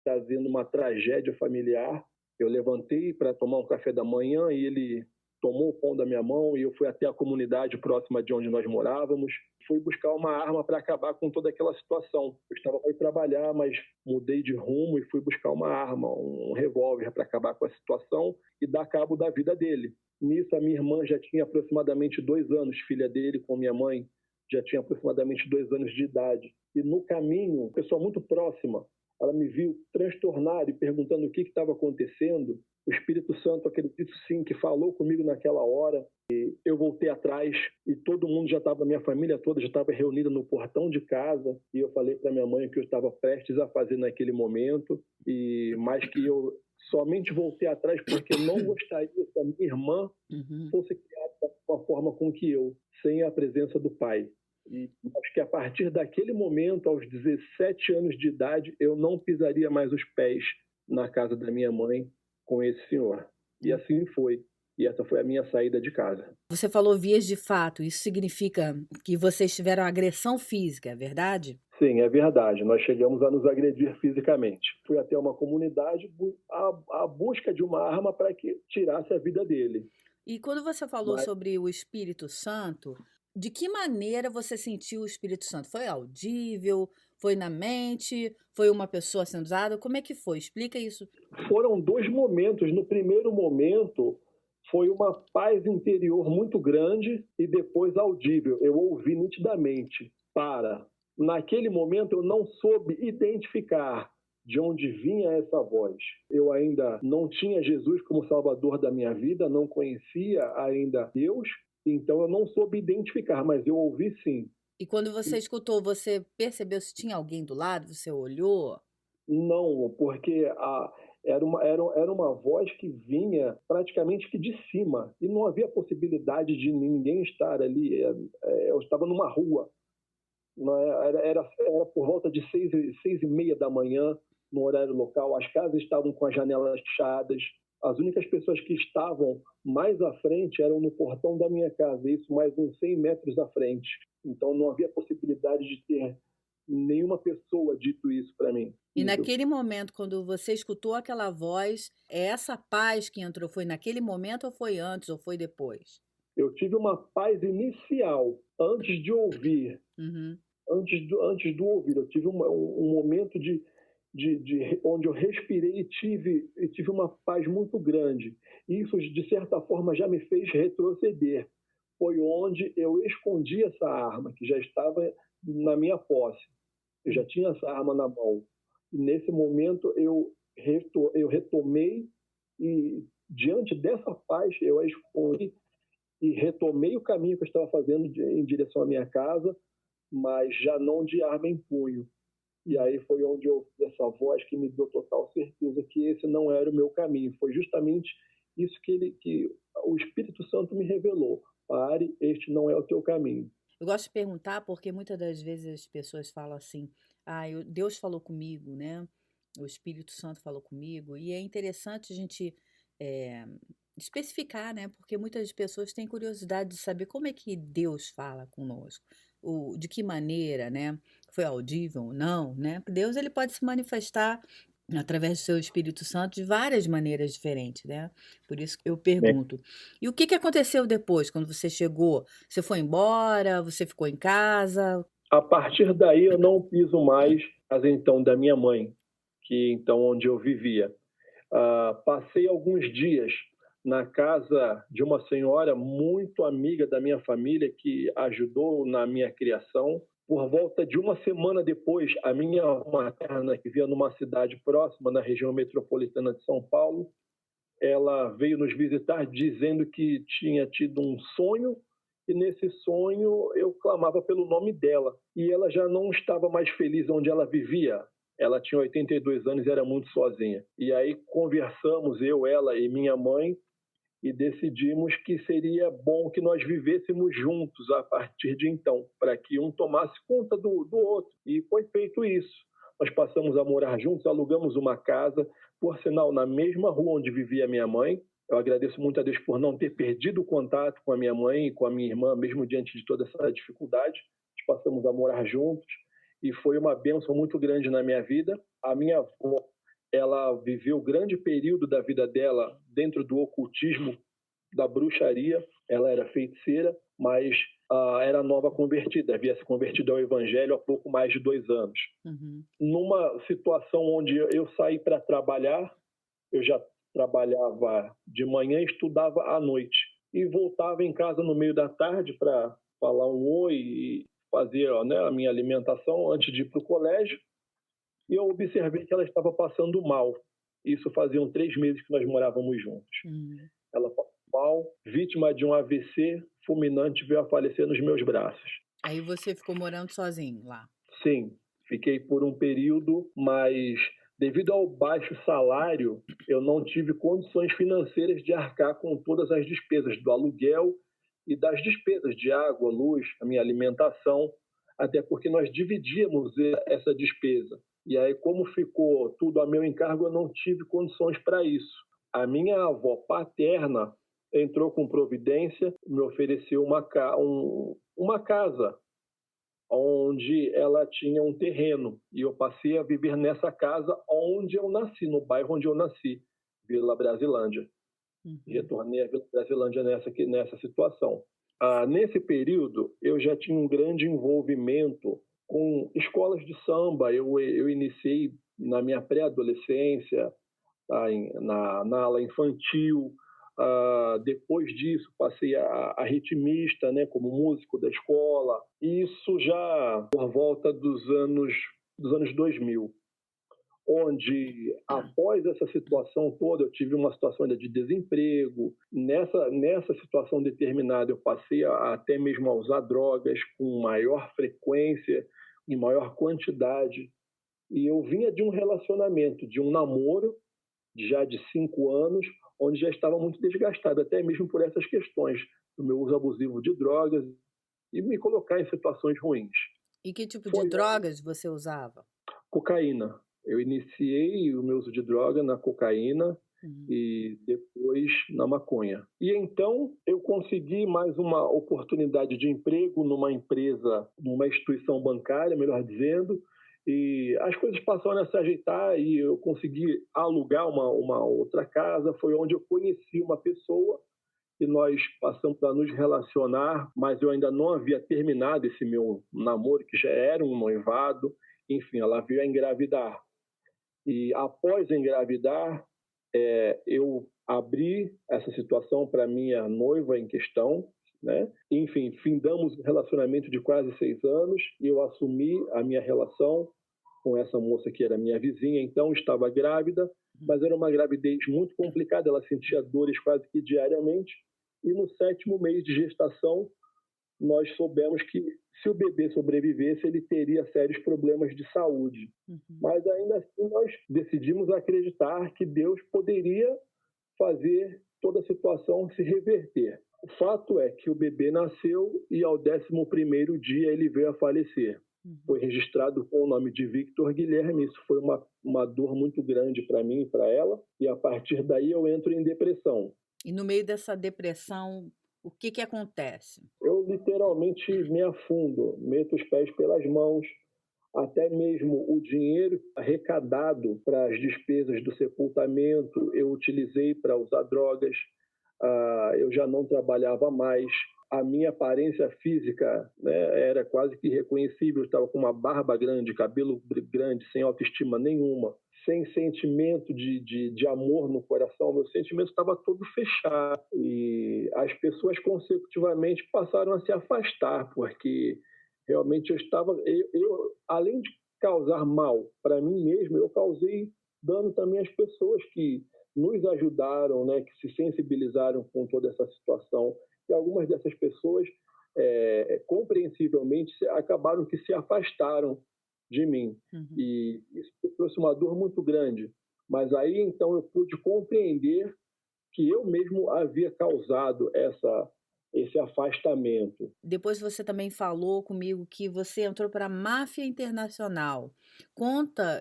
trazendo uma tragédia familiar. Eu levantei para tomar um café da manhã e ele tomou o pão da minha mão e eu fui até a comunidade próxima de onde nós morávamos. Fui buscar uma arma para acabar com toda aquela situação. Eu estava para ir trabalhar, mas mudei de rumo e fui buscar uma arma, um revólver, para acabar com a situação e dar cabo da vida dele. Nisso, a minha irmã já tinha aproximadamente 2 anos, filha dele com minha mãe, já tinha aproximadamente 2 anos de idade. E no caminho, pessoa muito próxima, ela me viu transtornada e perguntando o que estava acontecendo. O Espírito Santo, acredito sim, que falou comigo naquela hora. E eu voltei atrás e todo mundo já estava, minha família toda já estava reunida no portão de casa. E eu falei para minha mãe o que eu estava prestes a fazer naquele momento. E mais que eu somente voltei atrás porque não gostaria que a minha irmã fosse criada da mesma forma com que eu, sem a presença do pai. E acho que a partir daquele momento, aos 17 anos de idade, eu não pisaria mais os pés na casa da minha mãe com esse senhor. E assim foi. E essa foi a minha saída de casa. Você falou vias de fato, isso significa que vocês tiveram agressão física, é verdade? Sim, é verdade. Nós chegamos a nos agredir fisicamente. Fui até uma comunidade à busca de uma arma para que tirasse a vida dele. E quando você falou Mas sobre o Espírito Santo, de que maneira você sentiu o Espírito Santo? Foi audível? Foi na mente? Foi uma pessoa sendo usada? Como é que foi? Explica isso. foram 2 momentos. No primeiro momento, foi uma paz interior muito grande e depois audível. Eu ouvi nitidamente. Naquele momento, eu não soube identificar de onde vinha essa voz. Eu ainda não tinha Jesus como Salvador da minha vida, não conhecia ainda Deus, então eu não soube identificar, mas eu ouvi sim. E quando você escutou, você percebeu se tinha alguém do lado? Você olhou? Não, porque era uma voz que vinha praticamente que de cima, e não havia possibilidade de ninguém estar ali. Eu estava numa rua, não é? Era por volta de 6h30 da manhã, no horário local. As casas estavam com as janelas fechadas. As únicas pessoas que estavam mais à frente eram no portão da minha casa, isso mais uns 100 metros à frente. Então não havia possibilidade de ter nenhuma pessoa dito isso para mim. E naquele momento, quando você escutou aquela voz, essa paz que entrou, foi naquele momento ou foi antes ou foi depois? Eu tive uma paz inicial antes de ouvir. Uhum. Antes do ouvir, eu tive um momento onde eu respirei e tive uma paz muito grande. Isso, de certa forma, já me fez retroceder. Foi onde eu escondi essa arma, que já estava na minha posse. Eu já tinha essa arma na mão. E nesse momento, eu retomei e, diante dessa paz, eu a escondi e retomei o caminho que eu estava fazendo em direção à minha casa, mas já não de arma em punho. E aí foi onde eu ouvi essa voz que me deu total certeza que esse não era o meu caminho. Foi justamente isso que o Espírito Santo me revelou. Pare, este não é o teu caminho. Eu gosto de perguntar porque muitas das vezes as pessoas falam assim: "Ah, Deus falou comigo, né? O Espírito Santo falou comigo". E é interessante a gente eh, especificar, né? Porque muitas pessoas têm curiosidade de saber como é que Deus fala conosco, de que maneira, né? Foi audível ou não, né? Deus ele pode se manifestar através do seu Espírito Santo de várias maneiras diferentes, né? Por isso que eu pergunto. E o que que aconteceu depois, quando você chegou? Você foi embora? Você ficou em casa? A partir daí eu não piso mais casa então da minha mãe, que então onde eu vivia. Passei alguns dias na casa de uma senhora muito amiga da minha família que ajudou na minha criação. Por volta de uma semana depois, a minha avó materna, que vivia numa cidade próxima, na região metropolitana de São Paulo, ela veio nos visitar dizendo que tinha tido um sonho e nesse sonho eu clamava pelo nome dela. E ela já não estava mais feliz onde ela vivia. Ela tinha 82 anos e era muito sozinha. E aí conversamos, eu, ela e minha mãe, e decidimos que seria bom que nós vivêssemos juntos a partir de então, para que um tomasse conta do outro. E foi feito isso. Nós passamos a morar juntos, alugamos uma casa, por sinal, na mesma rua onde vivia minha mãe. Eu agradeço muito a Deus por não ter perdido o contato com a minha mãe e com a minha irmã, mesmo diante de toda essa dificuldade. Nós passamos a morar juntos e foi uma bênção muito grande na minha vida. A minha avó, ela viveu grande período da vida dela dentro do ocultismo, da bruxaria. Ela era feiticeira, mas era nova convertida, havia se convertido ao evangelho há pouco mais de 2 anos. Uhum. Numa situação onde eu saí para trabalhar, eu já trabalhava de manhã e estudava à noite. E voltava em casa no meio da tarde para falar um oi e fazer, né, a minha alimentação antes de ir para o colégio. E eu observei que ela estava passando mal. Isso faziam 3 meses que nós morávamos juntos. Uhum. Ela passou mal, vítima de um AVC fulminante, veio a falecer nos meus braços. Aí você ficou morando sozinho lá? Sim, fiquei por um período, mas devido ao baixo salário, eu não tive condições financeiras de arcar com todas as despesas do aluguel e das despesas de água, luz, a minha alimentação, até porque nós dividíamos essa despesa. E aí, como ficou tudo a meu encargo, eu não tive condições para isso. A minha avó paterna entrou com providência, me ofereceu uma casa onde ela tinha um terreno, e eu passei a viver nessa casa onde eu nasci, no bairro onde eu nasci, Vila Brasilândia. Uhum. Retornei a Vila Brasilândia nessa situação. Nesse período, eu já tinha um grande envolvimento com escolas de samba. Eu iniciei na minha pré-adolescência, na ala infantil. Depois disso, passei a ritmista, né, como músico da escola. Isso já por volta dos anos 2000, onde, após essa situação toda, eu tive uma situação ainda de desemprego. Nessa situação determinada, eu passei até mesmo a usar drogas com maior frequência, em maior quantidade. E eu vinha de um relacionamento, de um namoro, já de 5 anos, onde já estava muito desgastado, até mesmo por essas questões do meu uso abusivo de drogas e me colocar em situações ruins. E que tipo de Foi drogas você usava? cocaína. Eu iniciei o meu uso de droga na cocaína Uhum. e depois na maconha. E então eu consegui mais uma oportunidade de emprego numa empresa, numa instituição bancária, melhor dizendo, e as coisas passaram a se ajeitar e eu consegui alugar uma outra casa. Foi onde eu conheci uma pessoa e nós passamos a nos relacionar, mas eu ainda não havia terminado esse meu namoro, que já era um noivado. Enfim, ela veio a engravidar. E após engravidar, eu abri essa situação para minha noiva em questão, né? Enfim, findamos um relacionamento de quase 6 anos e eu assumi a minha relação com essa moça que era minha vizinha. Então, estava grávida, mas era uma gravidez muito complicada, ela sentia dores quase que diariamente. E no 7º mês de gestação, nós soubemos que se o bebê sobrevivesse, ele teria sérios problemas de saúde. Uhum. Mas ainda assim nós decidimos acreditar que Deus poderia fazer toda a situação se reverter. O fato é que o bebê nasceu e ao 11º dia ele veio a falecer. Uhum. Foi registrado com o nome de Victor Guilherme. Isso foi uma dor muito grande para mim e para ela. E a partir daí eu entro em depressão. E no meio dessa depressão, o que acontece? Eu literalmente me afundo, meto os pés pelas mãos. Até mesmo o dinheiro arrecadado para as despesas do sepultamento eu utilizei para usar drogas. Eu já não trabalhava mais. A minha aparência física, né, era quase que irreconhecível. Eu estava com uma barba grande, cabelo grande, sem autoestima nenhuma, sem sentimento de amor no coração. Meu sentimento estava todo fechado. E as pessoas consecutivamente passaram a se afastar, porque realmente eu além de causar mal para mim mesmo, eu causei dano também às pessoas que nos ajudaram, né, que se sensibilizaram com toda essa situação. E algumas dessas pessoas, compreensivelmente, acabaram que se afastaram de mim. Uhum. E isso trouxe uma dor muito grande. Mas aí, então, eu pude compreender que eu mesmo havia causado esse afastamento. Depois você também falou comigo que você entrou para a máfia internacional. Conta